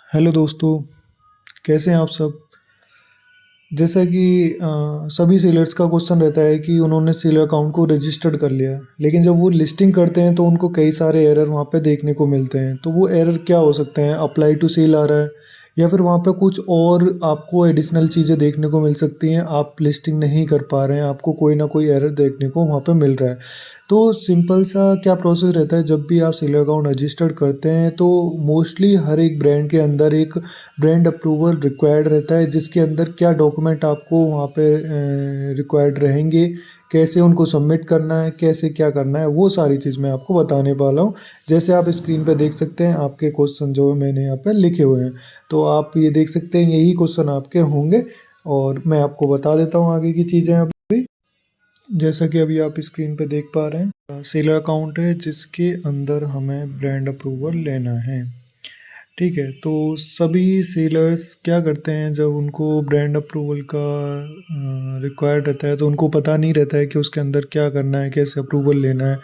Hello दोस्तों, कैसे हैं आप सब। जैसा कि सभी सेलर्स का क्वेश्चन रहता है कि उन्होंने सेलर अकाउंट को रजिस्टर्ड कर लिया, लेकिन जब वो लिस्टिंग करते हैं तो उनको कई सारे एरर वहाँ पे देखने को मिलते हैं। तो वो एरर क्या हो सकते हैं? अप्लाई टू सेल आ रहा है, या फिर वहाँ पे कुछ और आपको एडिशनल चीज़ें देखने को मिल सकती हैं। आप लिस्टिंग नहीं कर पा रहे हैं, आपको कोई ना कोई एरर देखने को वहाँ पे मिल रहा है। तो सिंपल सा क्या प्रोसेस रहता है, जब भी आप सेलर अकाउंट रजिस्टर्ड करते हैं तो मोस्टली हर एक ब्रांड के अंदर एक ब्रांड अप्रूवल रिक्वायर्ड रहता है, जिसके अंदर क्या डॉक्यूमेंट आपको वहाँ पे रिक्वायर्ड रहेंगे, कैसे उनको सबमिट करना है, कैसे क्या करना है, वो सारी चीज़ मैं आपको बताने वाला हूँ। जैसे आप स्क्रीन पे देख सकते हैं, आपके क्वेश्चन जो है मैंने यहाँ पे लिखे हुए हैं, तो आप ये देख सकते हैं यही क्वेश्चन आपके होंगे। और मैं आपको बता देता हूँ आगे की चीज़ें अभी। जैसा कि अभी आप स्क्रीन पे देख पा रहे हैं, सेलर अकाउंट है जिसके अंदर हमें ब्रांड अप्रूवल लेना है। ठीक है, तो सभी सेलर्स क्या करते हैं, जब उनको ब्रांड अप्रूवल का रिक्वायर्ड रहता है तो उनको पता नहीं रहता है कि उसके अंदर क्या करना है, कैसे अप्रूवल लेना है,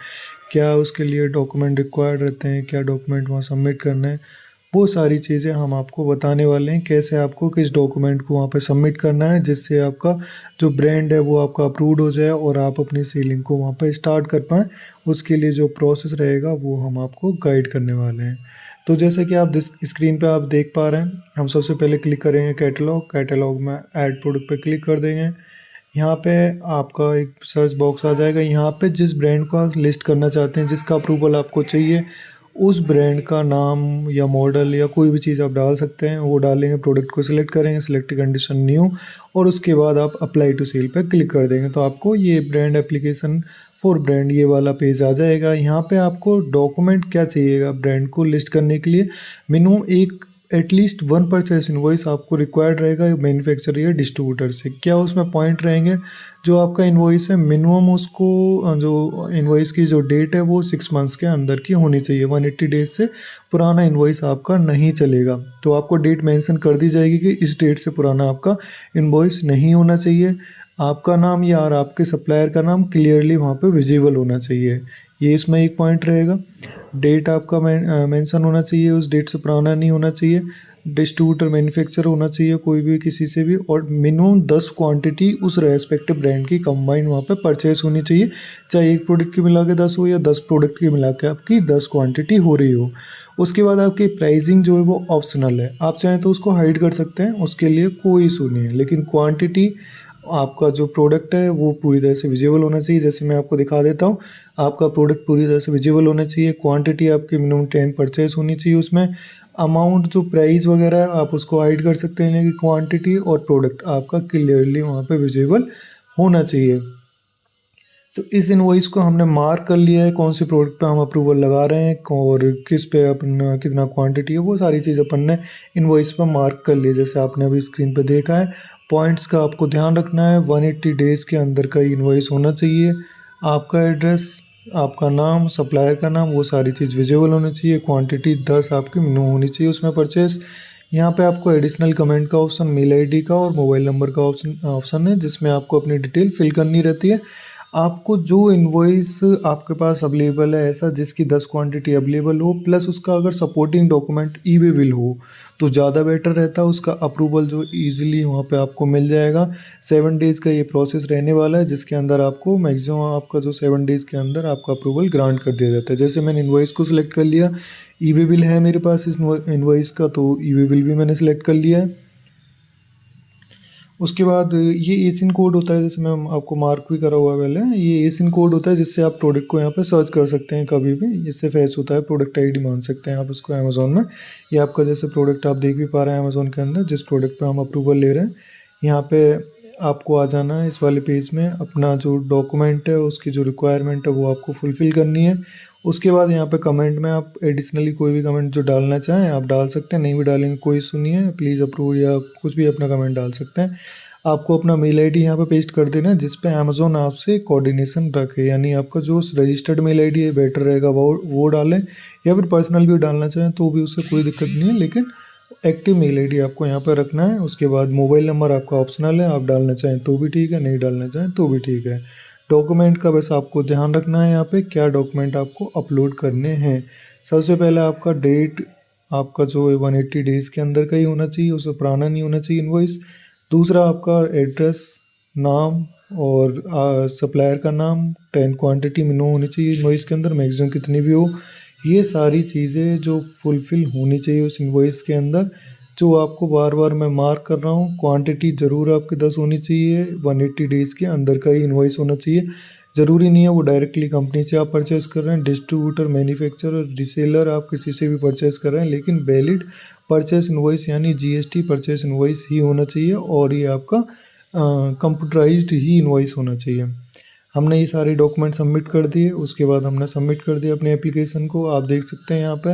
क्या उसके लिए डॉक्यूमेंट रिक्वायर्ड रहते हैं, क्या डॉक्यूमेंट वहाँ सबमिट करना है। वो सारी चीज़ें हम आपको बताने वाले हैं, कैसे आपको किस डॉक्यूमेंट को वहाँ पे सबमिट करना है, जिससे आपका जो ब्रांड है वो आपका अप्रूव्ड हो जाए और आप अपनी सेलिंग को वहाँ पे स्टार्ट कर पाएँ। उसके लिए जो प्रोसेस रहेगा वो हम आपको गाइड करने वाले हैं। तो जैसे कि आप स्क्रीन पे आप देख पा रहे हैं, हम सबसे पहले क्लिक करेंगे कैटलॉग में ऐड प्रोडक्ट पे क्लिक कर देंगे। यहाँ पे आपका एक सर्च बॉक्स आ जाएगा, यहाँ पे जिस ब्रांड को आप लिस्ट करना चाहते हैं, जिसका अप्रूवल आपको चाहिए, उस ब्रांड का नाम या मॉडल या कोई भी चीज़ आप डाल सकते हैं। वो डालेंगे, प्रोडक्ट को सिलेक्ट करेंगे, सिलेक्ट कंडीशन न्यू, और उसके बाद आप अप्लाई टू सेल पे क्लिक कर देंगे तो आपको ये ब्रांड एप्लीकेशन फॉर ब्रांड ये वाला पेज आ जाएगा। यहाँ पे आपको डॉक्यूमेंट क्या चाहिएगा ब्रांड को लिस्ट करने के लिए, मिनिमम एक एटलीस्ट वन परचेस इनवॉइस आपको रिक्वायर्ड रहेगा मैन्युफैक्चरर या डिस्ट्रीब्यूटर से। क्या उसमें पॉइंट रहेंगे, जो आपका इनवॉइस है मिनिमम उसको जो इनवॉइस की जो डेट है वो 6 मंथ्स के अंदर की होनी चाहिए। 180 डेज से पुराना इनवॉइस आपका नहीं चलेगा। तो आपको डेट मेंशन कर दी जाएगी कि इस डेट से पुराना आपका इनवॉइस नहीं होना चाहिए। आपका नाम या और आपके सप्लायर का नाम क्लियरली वहाँ पे विजिबल होना चाहिए, ये इसमें एक पॉइंट रहेगा। डेट आपका मेंशन होना चाहिए, उस डेट से पुराना नहीं होना चाहिए। डिस्ट्रीब्यूटर मैन्युफैक्चरर होना चाहिए कोई भी किसी से भी, और मिनिमम 10 क्वांटिटी उस रेस्पेक्टिव ब्रांड की कंबाइंड वहाँ पे परचेस होनी चाहिए। चाहे एक प्रोडक्ट की मिला के 10 हो या 10 प्रोडक्ट की मिला के आपकी 10 क्वांटिटी हो रही हो। उसके बाद आपकी प्राइसिंग जो है वो ऑप्शनल है, आप चाहें तो उसको हाइड कर सकते हैं, उसके लिए कोई इशू नहीं है। लेकिन क्वांटिटी आपका जो प्रोडक्ट है वो पूरी तरह से विजिबल होना चाहिए। जैसे मैं आपको दिखा देता हूँ, आपका प्रोडक्ट पूरी तरह से विजिबल होना चाहिए। क्वांटिटी आपकी मिनिमम 10 परचेस होनी चाहिए उसमें। अमाउंट जो प्राइस वगैरह है आप उसको हाइड कर सकते हैं, लेकिन क्वांटिटी और प्रोडक्ट आपका क्लियरली वहाँ पे विजिबल होना चाहिए। तो इस इनवॉइस को हमने मार्क कर लिया है, कौन सी प्रोडक्ट पे हम अप्रूवल लगा रहे हैं और किस पे अपन कितना क्वांटिटी है, वो सारी चीज़ अपन ने इनवॉइस पर मार्क कर ली, जैसे आपने अभी स्क्रीन पे देखा है। पॉइंट्स का आपको ध्यान रखना है, 180 डेज़ के अंदर का इनवॉइस होना चाहिए। आपका एड्रेस, आपका नाम, सप्लायर का नाम, वो सारी चीज़ विजिबल होनी चाहिए। क्वांटिटी 10 आपकी मिनिमम होनी चाहिए उसमें परचेस। यहाँ पे आपको एडिशनल कमेंट का ऑप्शन, मेल आईडी का और मोबाइल नंबर का ऑप्शन है, जिसमें आपको अपनी डिटेल फिल करनी रहती है। आपको जो इनवॉइस आपके पास अवेलेबल है ऐसा जिसकी 10 क्वांटिटी अवेलेबल हो, प्लस उसका अगर सपोर्टिंग डॉक्यूमेंट ई वे बिल हो तो ज़्यादा बेटर रहता है। उसका अप्रूवल जो इजीली वहाँ पे आपको मिल जाएगा। 7 डेज़ का ये प्रोसेस रहने वाला है, जिसके अंदर आपको मैक्सिमम आपका जो 7 डेज़ के अंदर आपका अप्रूवल ग्रांट कर दिया जाता है। जैसे मैंने इनवॉइस को सिलेक्ट कर लिया, ई वे बिल है मेरे पास इस इनवॉइस का, तो ई वे बिल भी मैंने सेलेक्ट कर लिया है। उसके बाद ये एसिन कोड होता है, जैसे मैं आपको मार्क भी करा हुआ है पहले, ये एसिन कोड होता है जिससे आप प्रोडक्ट को यहाँ पे सर्च कर सकते हैं कभी भी। इससे फैच होता है, प्रोडक्ट आईडी मान सकते हैं आप उसको अमेज़ोन में। ये आपका जैसे प्रोडक्ट आप देख भी पा रहे हैं अमेज़ोन के अंदर, जिस प्रोडक्ट पे हम अप्रूवल ले रहे हैं, यहाँ पे आपको आ जाना है इस वाले पेज में। अपना जो डॉक्यूमेंट है उसकी जो रिक्वायरमेंट है वो आपको फुलफ़िल करनी है। उसके बाद यहाँ पे कमेंट में आप एडिशनली कोई भी कमेंट जो डालना चाहें आप डाल सकते हैं, नहीं भी डालेंगे कोई इशू नहीं है। प्लीज़ अप्रूव या कुछ भी अपना कमेंट डाल सकते हैं। आपको अपना मेल आईडी यहाँ पे पेस्ट कर देना है, जिस पे अमेज़ोन आपसे कोऑर्डिनेशन रखे, यानी आपका जो रजिस्टर्ड मेल आईडी है बेटर रहेगा वो डालें, या फिर पर्सनल भी डालना चाहें तो भी उससे कोई दिक्कत नहीं है, लेकिन एक्टिव मेल आईडी आपको यहाँ पर रखना है। उसके बाद मोबाइल नंबर आपका ऑप्शनल है, आप डालना चाहें तो भी ठीक है, नहीं डालना चाहें तो भी ठीक है। डॉक्यूमेंट का बस आपको ध्यान रखना है, यहाँ पे क्या डॉक्यूमेंट आपको अपलोड करने हैं। सबसे पहले आपका डेट आपका जो 180 डेज़ के अंदर का ही होना चाहिए, उससे पुराना नहीं होना चाहिए इनवॉइस। दूसरा आपका एड्रेस, नाम और सप्लायर का नाम, 10 क्वांटिटी मिनिमम होनी चाहिए इनवॉइस के अंदर, मैक्सिमम कितनी भी हो। ये सारी चीज़ें जो फुलफ़िल होनी चाहिए उस इनवॉइस के अंदर, जो आपको बार-बार मैं मार्क कर रहा हूँ। क्वांटिटी ज़रूर आपकी 10 होनी चाहिए, 180 डेज़ के अंदर का ही इनवॉइस होना चाहिए। ज़रूरी नहीं है वो डायरेक्टली कंपनी से आप परचेज़ कर रहे हैं, डिस्ट्रीब्यूटर, मैन्युफैक्चरर, रीसेलर आप किसी से भी परचेज़ कर रहे हैं, लेकिन वैलिड परचेज़ इनवॉइस यानी जीएसटी परचेज़ इनवॉइस ही होना चाहिए और ये आपका कंप्यूटराइज़्ड ही इनवॉइस होना चाहिए। हमने ये सारे डॉक्यूमेंट सबमिट कर दिए, उसके बाद हमने सबमिट कर दिया अपने एप्लीकेशन को। आप देख सकते हैं यहाँ पे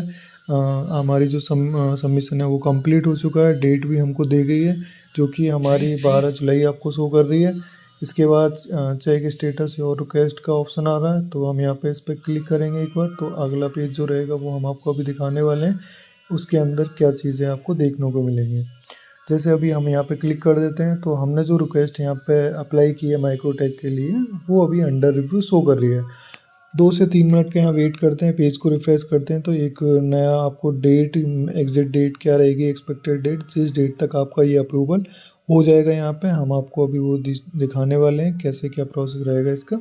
हमारी जो सबमिशन है वो कंप्लीट हो चुका है। डेट भी हमको दी गई है, जो कि हमारी 12 जुलाई आपको शो कर रही है। इसके बाद चेक स्टेटस और रिक्वेस्ट का ऑप्शन आ रहा है, तो हम यहाँ पे इस पर क्लिक करेंगे एक बार, तो अगला पेज जो रहेगा वो हम आपको अभी दिखाने वाले हैं। उसके अंदर क्या चीज़ें आपको देखने को मिलेंगी। जैसे अभी हम यहाँ पे क्लिक कर देते हैं, तो हमने जो रिक्वेस्ट यहाँ पे अप्लाई की है माइक्रोटेक के लिए, वो अभी अंडर रिव्यू शो कर रही है। 2 से 3 मिनट के यहाँ वेट करते हैं, पेज को रिफ्रेश करते हैं, तो एक नया आपको डेट, एग्ज़ैक्ट डेट क्या रहेगी, एक्सपेक्टेड डेट, जिस डेट तक आपका ये अप्रूवल हो जाएगा यहाँ पे, हम आपको अभी वो दिखाने वाले हैं कैसे क्या प्रोसेस रहेगा इसका।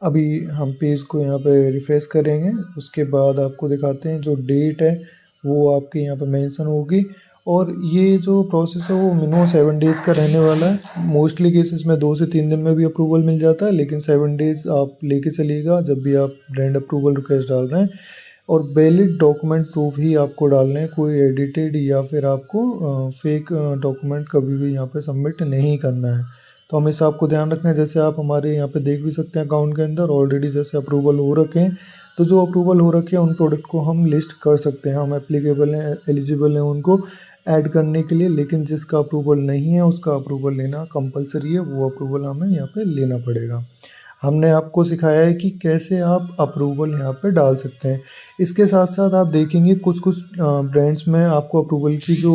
अभी हम पेज को यहाँ पे रिफ्रेश करेंगे, उसके बाद आपको दिखाते हैं जो डेट है वो आपके यहाँ पे मेंशन होगी। और ये जो प्रोसेस है वो मिनिमम 7 डेज़ का रहने वाला है। मोस्टली केसेस में 2 से 3 दिन में भी अप्रूवल मिल जाता है, लेकिन 7 डेज़ आप लेके चलिएगा जब भी आप ब्रांड अप्रूवल रिक्वेस्ट डाल रहे हैं। और वैलिड डॉक्यूमेंट प्रूफ ही आपको डालने हैं, कोई एडिटेड या फिर आपको फेक डॉक्यूमेंट कभी भी यहाँ पे सबमिट नहीं करना है। तो हमेशा आपको ध्यान रखना है, जैसे आप हमारे यहाँ पे देख भी सकते हैं अकाउंट के अंदर ऑलरेडी जैसे अप्रूवल हो रखे हैं, तो जो अप्रूवल हो रखे हैं उन प्रोडक्ट को हम लिस्ट कर सकते हैं, हम एप्लीकेबल हैं, एलिजिबल हैं उनको ऐड करने के लिए। लेकिन जिसका अप्रूवल नहीं है उसका अप्रूवल लेना कंपलसरी है, वो अप्रूवल हमें यहाँ पे लेना पड़ेगा। हमने आपको सिखाया है कि कैसे आप अप्रूवल यहाँ पे डाल सकते हैं। इसके साथ-साथ आप देखेंगे कुछ-कुछ ब्रांड्स में आपको अप्रूवल की जो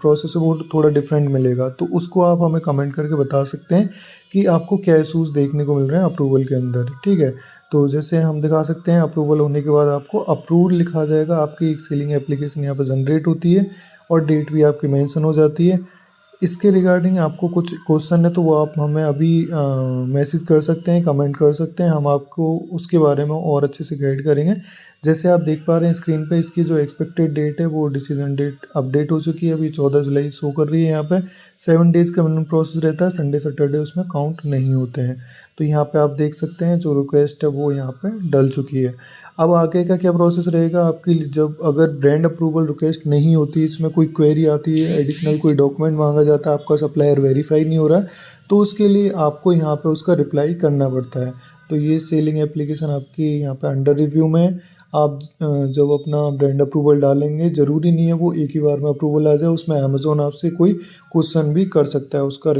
प्रोसेस है वो थोड़ा डिफरेंट मिलेगा, तो उसको आप हमें कमेंट करके बता सकते हैं कि आपको क्या इश्यूज़ देखने को मिल रहे हैं अप्रूवल के अंदर, ठीक है? तो जैसे हम दिखा सकते हैं अप्रूवल होने के बाद आपको अप्रूव्ड लिखा जाएगा, आपकी एक सेलिंग एप्लीकेशन यहाँ पे जनरेट होती है और डेट भी आपकी मेंशन हो जाती है। इसके रिगार्डिंग आपको कुछ क्वेश्चन है तो वो आप हमें अभी मैसेज कर सकते हैं, कमेंट कर सकते हैं, हम आपको उसके बारे में और अच्छे से गाइड करेंगे। जैसे आप देख पा रहे हैं स्क्रीन पे, इसकी जो एक्सपेक्टेड डेट है वो डिसीजन डेट अपडेट हो चुकी है, अभी 14 जुलाई शो कर रही है यहाँ पे। 7 डेज़ का मिनिमम प्रोसेस रहता है, संडे सैटरडे उसमें काउंट नहीं होते हैं। तो यहाँ पे आप देख सकते हैं जो रिक्वेस्ट है वो यहाँ पे डल चुकी है। अब आगे का क्या प्रोसेस रहेगा आपकी, जब अगर ब्रांड अप्रूवल रिक्वेस्ट नहीं होती, इसमें कोई क्वेरी आती है, एडिशनल कोई डॉक्यूमेंट मांगा जाता है, आपका सप्लायर वेरीफाई नहीं हो रहा है, तो उसके लिए आपको यहाँ पे उसका रिप्लाई करना पड़ता है। तो ये सेलिंग एप्लीकेशन आपकी यहाँ पे अंडर रिव्यू में है। आप जब अपना ब्रांड अप्रूवल डालेंगे, ज़रूरी नहीं है वो एक ही बार में अप्रूवल आ जाए, उसमें अमेज़न आपसे कोई क्वेश्चन भी कर सकता है, उसका